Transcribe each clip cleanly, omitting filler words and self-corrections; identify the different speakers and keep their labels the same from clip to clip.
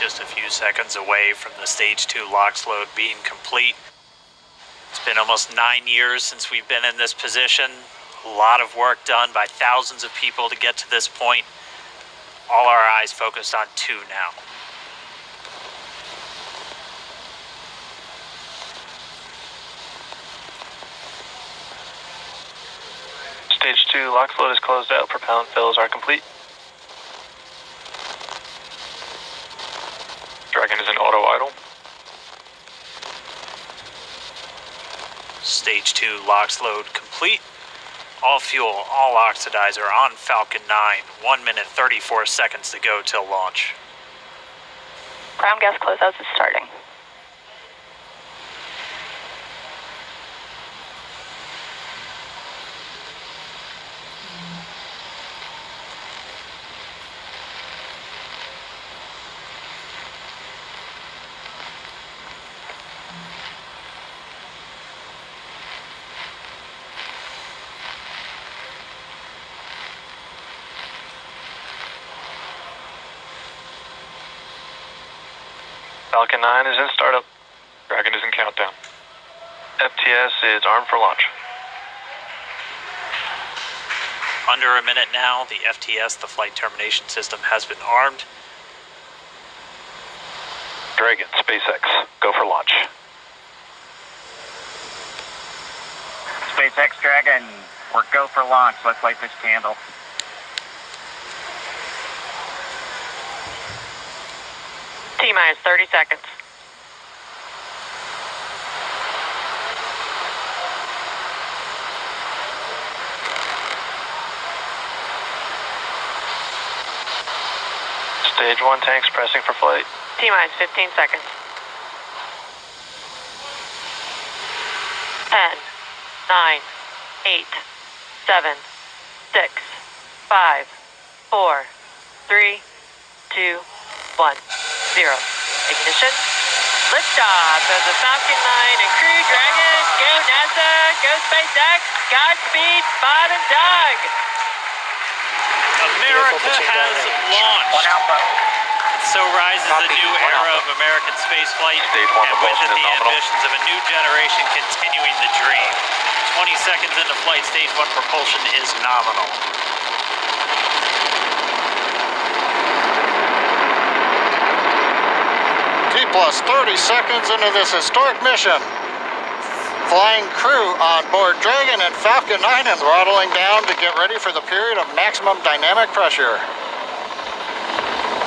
Speaker 1: just a few seconds away from the Stage 2 LOX load being complete. It's been almost 9 years since we've been in this position. A lot of work done by thousands of people to get to this point. All our eyes focused on 2 now.
Speaker 2: Stage 2 LOX load is closed out. Propellant fills are complete. Dragon is in auto idle.
Speaker 1: Stage 2 LOX load complete. All fuel, all oxidizer on Falcon 9. 1 minute 34 seconds to go till launch.
Speaker 3: Ground gas closeouts is starting.
Speaker 2: Falcon 9 is in startup. Dragon is in countdown. FTS is armed for launch.
Speaker 1: Under a minute now, the FTS, the flight termination system, has been armed.
Speaker 2: Dragon, SpaceX, go for launch.
Speaker 4: SpaceX Dragon, we're go for launch. Let's light this candle.
Speaker 3: T-minus 30 seconds.
Speaker 2: Stage 1 tanks pressing for flight.
Speaker 3: T-minus 15 seconds. 10, 9, 8, 7, 6, 5, 4, 3, 2, 1, 0. Ignition. Liftoff of the Falcon 9 and Crew Dragon. Go NASA, go SpaceX, Godspeed, Bob and Doug.
Speaker 1: America has launched.
Speaker 4: One Alpha.
Speaker 1: So rises a new era of American spaceflight,
Speaker 2: Stage 1
Speaker 1: and with it
Speaker 2: propulsion is
Speaker 1: the
Speaker 2: nominal.
Speaker 1: ambitions of a new generation continuing the dream. 20 seconds into flight, Stage 1 propulsion is nominal.
Speaker 5: T plus 30 seconds into this historic mission. Flying crew on board Dragon and Falcon 9 and throttling down to get ready for the period of maximum dynamic pressure.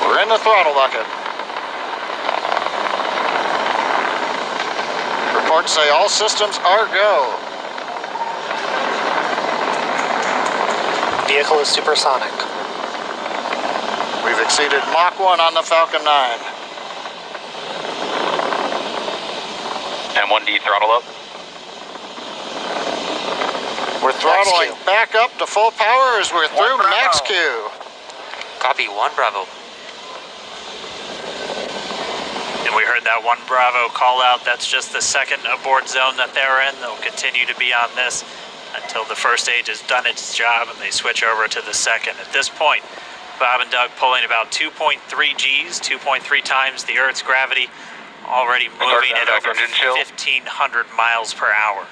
Speaker 5: We're in the throttle bucket. Reports say all systems are go.
Speaker 6: Vehicle is supersonic.
Speaker 5: We've exceeded Mach 1 on the Falcon 9.
Speaker 2: M1D throttle up.
Speaker 5: We're throttling back up to full power as we're through max Q.
Speaker 6: Copy, 1 Bravo.
Speaker 1: And we heard that 1 Bravo call out. That's just the second abort zone that they're in. They'll continue to be on this until the first stage has done its job and they switch over to the second. At this point, Bob and Doug pulling about 2.3 Gs, 2.3 times the Earth's gravity, already moving at over 1,500 miles per hour.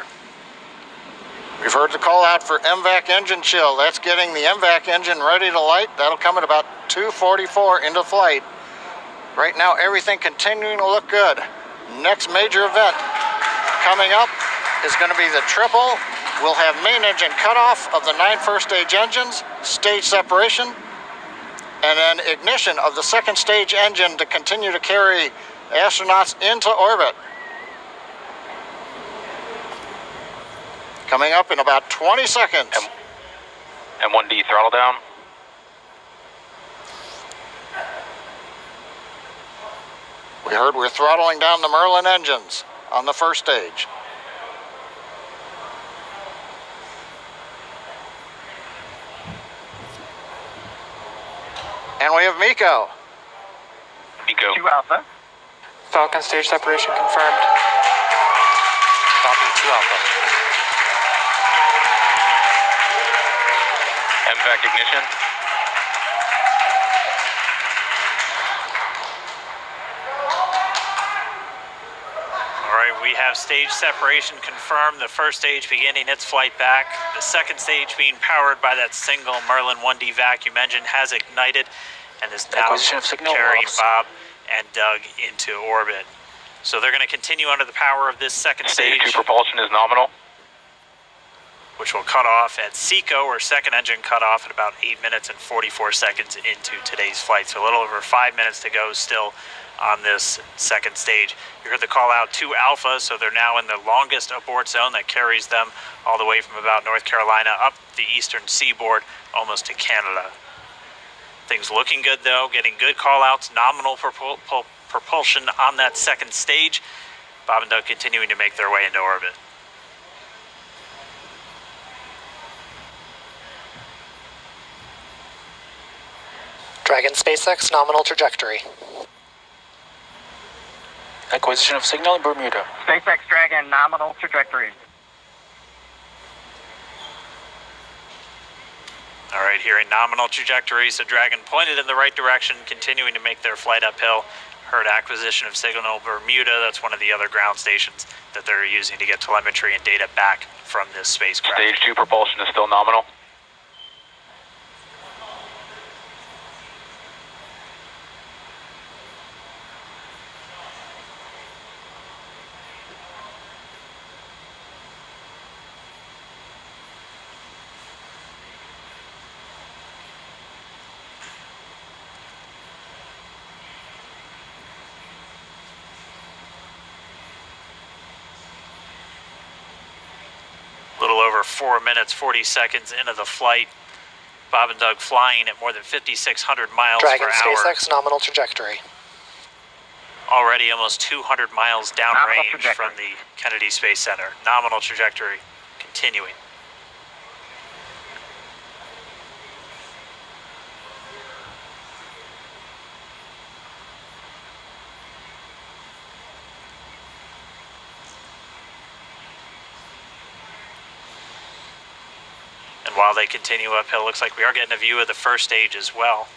Speaker 5: We've heard the call out for MVAC engine chill. That's getting the MVAC engine ready to light. That'll come at about 2:44 into flight. Right now, everything continuing to look good. Next major event coming up is going to be the triple. We'll have main engine cutoff of the 9 first stage engines, stage separation, and then ignition of the second stage engine to continue to carry astronauts into orbit. Coming up in about 20 seconds.
Speaker 2: M1D throttle down.
Speaker 5: We heard we're throttling down the Merlin engines on the first stage. And we have Miko.
Speaker 2: Miko.
Speaker 4: 2 Alpha.
Speaker 6: Falcon stage separation confirmed. Copy, 2 Alpha.
Speaker 2: MVAC ignition.
Speaker 1: All right, we have stage separation confirmed. The first stage beginning its flight back. The second stage being powered by that single Merlin 1D vacuum engine has ignited and is now carrying Bob and Doug into orbit. So they're going to continue under the power of this second stage.
Speaker 2: Stage 2 propulsion is nominal.
Speaker 1: Which will cut off at SECO, or second engine cut off at about 8 minutes and 44 seconds into today's flight. So a little over 5 minutes to go still on this second stage. You heard the call out to Alpha, so they're now in the longest abort zone that carries them all the way from about North Carolina up the eastern seaboard, almost to Canada. Things looking good though, getting good call outs, nominal propulsion on that second stage. Bob and Doug continuing to make their way into orbit.
Speaker 6: Dragon SpaceX, nominal trajectory. Acquisition of signal in Bermuda.
Speaker 4: SpaceX Dragon, nominal trajectory.
Speaker 1: All right, here in nominal trajectory, so Dragon pointed in the right direction, continuing to make their flight uphill. Heard acquisition of signal Bermuda. That's one of the other ground stations that they're using to get telemetry and data back from this spacecraft.
Speaker 2: Stage 2 propulsion is still nominal.
Speaker 1: A little over 4 minutes, 40 seconds into the flight. Bob and Doug flying at more than 5,600 miles
Speaker 6: Dragon
Speaker 1: per hour.
Speaker 6: SpaceX, nominal trajectory.
Speaker 1: Already almost 200 miles downrange from the Kennedy Space Center. Nominal trajectory continuing. And while they continue uphill, looks like we are getting a view of the first stage as well.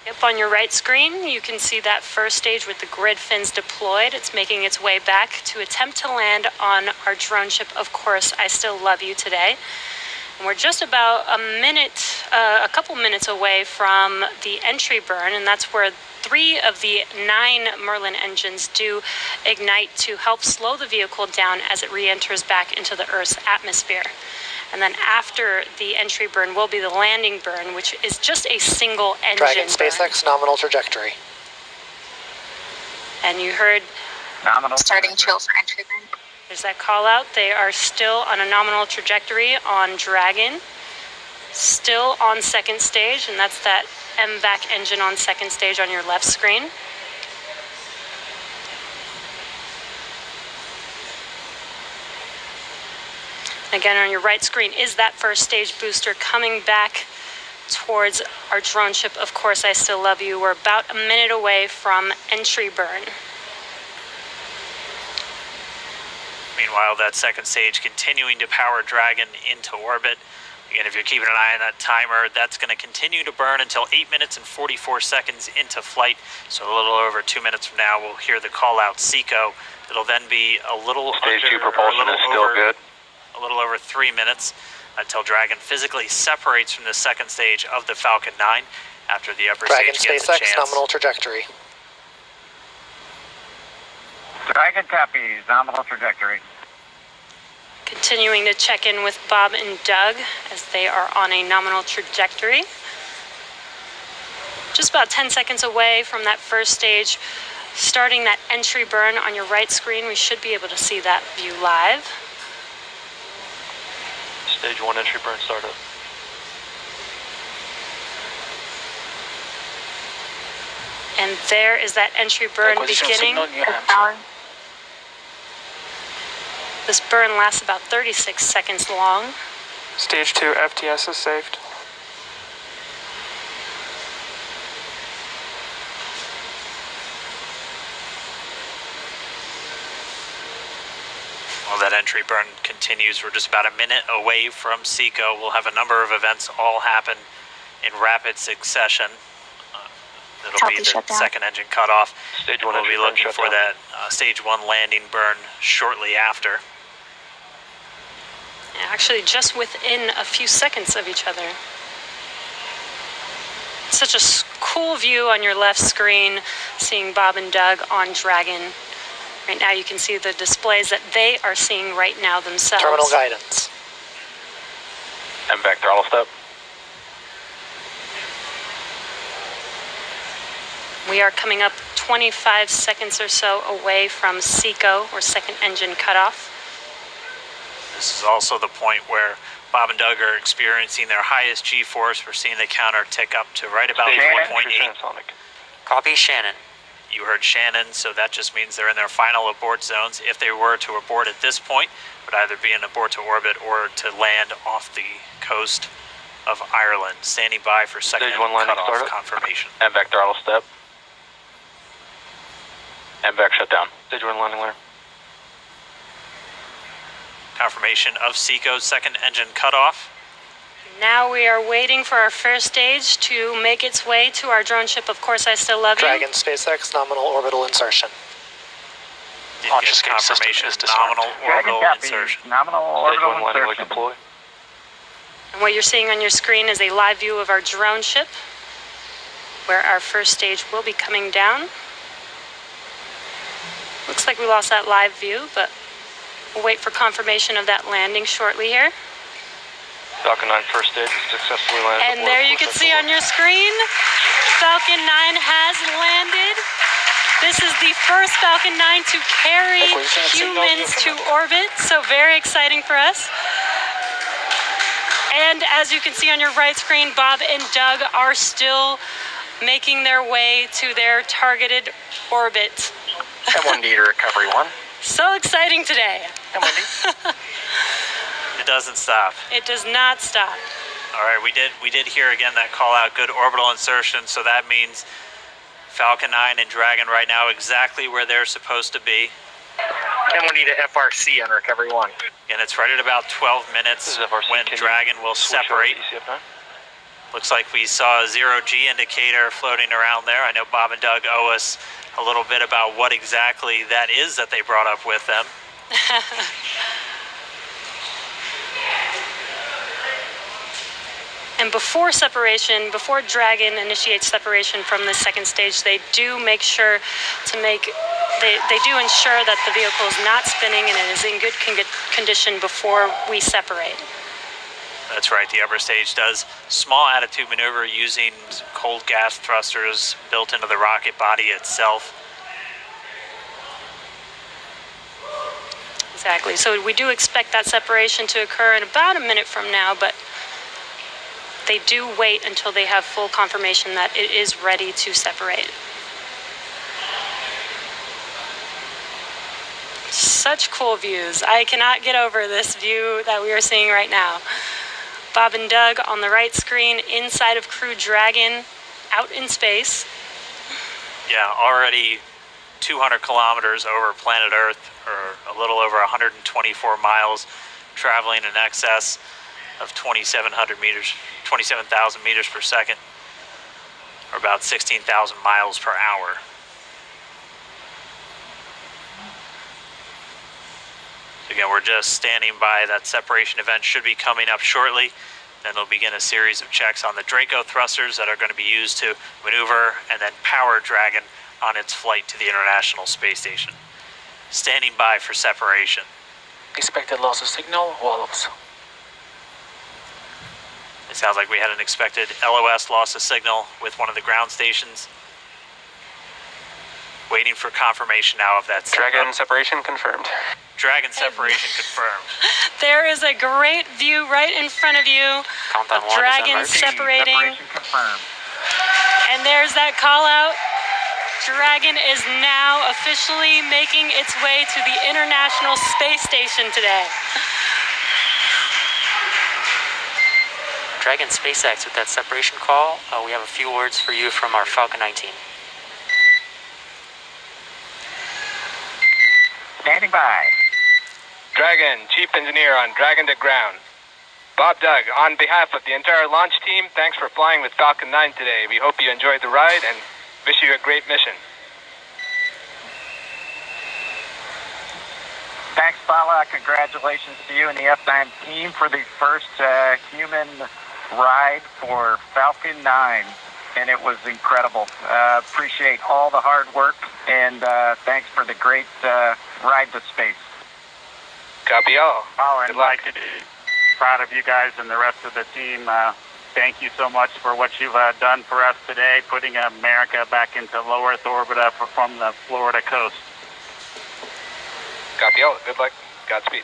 Speaker 7: Up on your right screen, you can see that first stage with the grid fins deployed. It's making its way back to attempt to land on our drone ship, Of Course I Still Love You, today. And we're just about a couple minutes away from the entry burn, and that's where 3 of the 9 Merlin engines do ignite to help slow the vehicle down as it re-enters back into the Earth's atmosphere. And then after the entry burn will be the landing burn, which is just a single engine
Speaker 6: Dragon
Speaker 7: burn.
Speaker 6: SpaceX, nominal trajectory.
Speaker 7: And you heard
Speaker 4: Nominal.
Speaker 8: Starting chill for entry burn.
Speaker 7: there's that call out. They are still on a nominal trajectory on Dragon, still on second stage, and that's that MVAC engine on second stage on your left screen. Again, on your right screen is that first stage booster coming back towards our drone ship, Of Course I Still Love You. We're about a minute away from entry burn.
Speaker 1: Meanwhile, that second stage continuing to power Dragon into orbit. Again, if you're keeping an eye on that timer, that's going to continue to burn until 8 minutes and 44 seconds into flight. So a little over 2 minutes from now, we'll hear the call out SECO. It'll then be a little
Speaker 2: Stage 2 propulsion is still good.
Speaker 1: A little over 3 minutes until Dragon physically separates from the second stage of the Falcon 9 after the upper
Speaker 6: Dragon
Speaker 1: stage gets a
Speaker 6: SpaceX,
Speaker 1: chance.
Speaker 6: nominal trajectory.
Speaker 4: Dragon copies, nominal trajectory.
Speaker 7: Continuing to check in with Bob and Doug as they are on a nominal trajectory. Just about 10 seconds away from that first stage, starting that entry burn on your right screen. We should be able to see that view live.
Speaker 2: Stage 1 entry burn startup.
Speaker 7: And there is that entry burn beginning. This burn lasts about 36 seconds long.
Speaker 6: Stage 2 FTS is saved.
Speaker 1: While that entry burn continues, we're just about a minute away from SECO. We'll have a number of events all happen in rapid succession. It'll
Speaker 8: Copy,
Speaker 1: be the
Speaker 8: shutdown.
Speaker 1: second engine cutoff.
Speaker 2: Stage 1
Speaker 1: We'll be
Speaker 2: engine burn
Speaker 1: looking for
Speaker 2: shutdown.
Speaker 1: that stage 1 landing burn shortly after.
Speaker 7: Actually, just within a few seconds of each other. Such a cool view on your left screen, seeing Bob and Doug on Dragon. Right now you can see the displays that they are seeing right now themselves.
Speaker 6: Terminal guidance.
Speaker 2: MVAC throttle step.
Speaker 7: We are coming up 25 seconds or so away from SECO, or second engine cutoff.
Speaker 1: This is also the point where Bob and Doug are experiencing their highest G-force. We're seeing the counter tick up to right about
Speaker 2: Stage 1
Speaker 1: 1.8.
Speaker 2: transonic.
Speaker 9: Copy, Shannon.
Speaker 1: You heard Shannon, so that just means they're in their final abort zones. If they were to abort at this point, it would either be an abort to orbit or to land off the coast of Ireland. Standing by for second
Speaker 2: Stage 1 landing
Speaker 1: cutoff
Speaker 2: startup.
Speaker 1: confirmation.
Speaker 2: MVAC throttle step. MVAC shutdown. Stage 1 landing layer.
Speaker 1: Confirmation of SECO's second engine cutoff.
Speaker 7: Now we are waiting for our first stage to make its way to our drone ship. Of course, I still love you.
Speaker 6: Dragon SpaceX nominal orbital insertion.
Speaker 1: Did
Speaker 9: Launch
Speaker 1: get
Speaker 9: escape system
Speaker 1: confirmation
Speaker 9: is disarmed.
Speaker 1: nominal
Speaker 4: Dragon
Speaker 1: orbital
Speaker 4: copy.
Speaker 1: insertion.
Speaker 4: Nominal
Speaker 2: Stage
Speaker 4: orbital
Speaker 2: 1 landing leg
Speaker 4: insertion.
Speaker 2: deploy.
Speaker 7: And what you're seeing on your screen is a live view of our drone ship, where our first stage will be coming down. Looks like we lost that live view, but we'll wait for confirmation of that landing shortly here.
Speaker 2: Falcon 9 first stage is successfully landed.
Speaker 7: And there you can see on your screen, Falcon 9 has landed. This is the first Falcon 9 to carry humans to orbit, so very exciting for us. And as you can see on your right screen, Bob and Doug are still making their way to their targeted orbit.
Speaker 6: M1D to recovery 1.
Speaker 7: So exciting today.
Speaker 6: M1D.
Speaker 1: It doesn't stop.
Speaker 7: It does not stop.
Speaker 1: All right, we did hear again that call out, good orbital insertion, so that means Falcon 9 and Dragon right now exactly where they're supposed to be.
Speaker 6: M1D to FRC on recovery 1.
Speaker 1: And it's right at about 12
Speaker 2: This
Speaker 1: minutes
Speaker 2: is FRC.
Speaker 1: when
Speaker 2: Can you
Speaker 1: Dragon will
Speaker 2: switch over
Speaker 1: separate.
Speaker 2: to ECF9?
Speaker 1: Looks like we saw a 0G indicator floating around there. I know Bob and Doug owe us a little bit about what exactly that is that they brought up with them.
Speaker 7: And before separation, before Dragon initiates separation from the second stage, they do make sure to they do ensure that the vehicle is not spinning and it is in good condition before we separate.
Speaker 1: That's right, the upper stage does small attitude maneuver using cold gas thrusters built into the rocket body itself.
Speaker 7: Exactly. So we do expect that separation to occur in about a minute from now, but they do wait until they have full confirmation that it is ready to separate. Such cool views. I cannot get over this view that we are seeing right now. Bob and Doug on the right screen, inside of Crew Dragon, out in space.
Speaker 1: Yeah, already 200 kilometers over planet Earth, or a little over 124 miles, traveling in excess of 2,700 meters, 27,000 meters per second, or about 16,000 miles per hour. So again, we're just standing by. That separation event should be coming up shortly. Then they'll begin a series of checks on the Draco thrusters that are going to be used to maneuver and then power Dragon on its flight to the International Space Station. Standing by for separation.
Speaker 9: Expected loss of signal, wallops.
Speaker 1: It sounds like we had an expected LOS loss of signal with one of the ground stations. Waiting for confirmation now of that
Speaker 2: Dragon separation confirmed.
Speaker 1: Dragon separation confirmed.
Speaker 7: There is a great view right in front of you
Speaker 9: Countdown
Speaker 7: of
Speaker 9: 1
Speaker 7: Dragon
Speaker 9: is
Speaker 7: separating.
Speaker 4: Separation confirmed.
Speaker 7: And there's that call out. Dragon is now officially making its way to the International Space Station today.
Speaker 9: Dragon SpaceX with that separation call. We have a few words for you from our Falcon 9 team.
Speaker 4: Standing by.
Speaker 2: Dragon, Chief Engineer on Dragon to ground. Bob Doug, on behalf of the entire launch team, thanks for flying with Falcon 9 today. We hope you enjoyed the ride and Wish you a great mission.
Speaker 4: Thanks, Paula. Congratulations to you and the F9 team for the first human ride for Falcon 9. And it was incredible. Appreciate all the hard work, and thanks for the great ride to space.
Speaker 2: Copy all.
Speaker 8: Oh, and
Speaker 2: Good luck.
Speaker 8: Mike, proud of you guys and the rest of the team. Thank you so much for what you've done for us today, putting America back into low Earth orbit from the Florida coast.
Speaker 2: Copy all. Good luck. Godspeed.